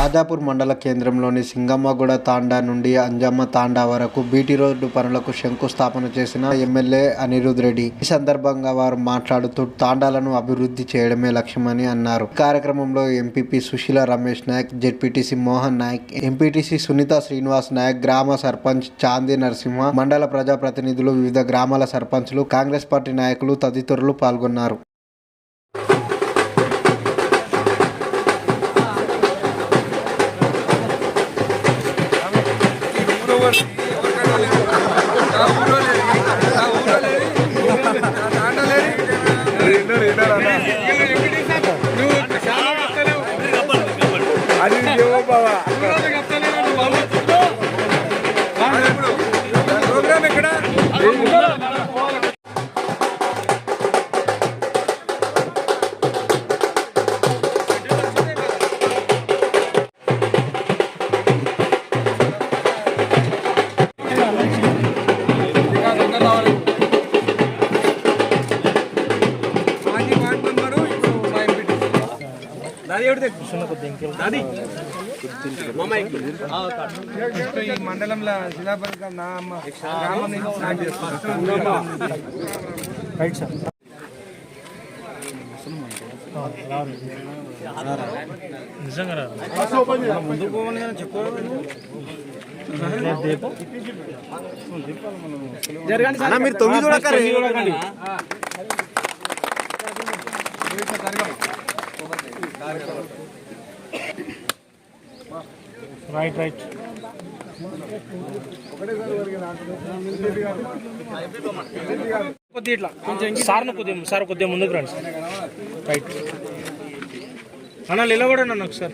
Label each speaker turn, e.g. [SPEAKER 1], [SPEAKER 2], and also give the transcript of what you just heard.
[SPEAKER 1] రాజాపూర్ మండల కేంద్రంలోని సింగమ్మగూడ తాండా నుండి అంజమ్మ తాండా వరకు బీటీ రోడ్డు పనులకు శంకుస్థాపన చేసిన ఎమ్మెల్యే అనిరుద్ రెడ్డి. ఈ సందర్భంగా వారు మాట్లాడుతూ తాండాలను అభివృద్ధి చేయడమే లక్ష్యమని అన్నారు. కార్యక్రమంలో MPP Sushila Ramesh Nayak, ZPTC Mohan Nayak, MPTC Sunitha Srinivas Nayak, గ్రామ సర్పంచ్ చాందీ నరసింహ, మండల ప్రజాప్రతినిధులు, వివిధ గ్రామాల సర్పంచ్లు, కాంగ్రెస్ పార్టీ నాయకులు తదితరులు పాల్గొన్నారు.
[SPEAKER 2] ఈ మండలంలో ముందుకు పోవాలి కానీ చెప్పు మీరు 9 రైట్ కొద్దిగా సార్ కొద్దిగా ముందుకు రండి సార్. రైట్ అన్న నిలబడండి అన్న ఒకసారి.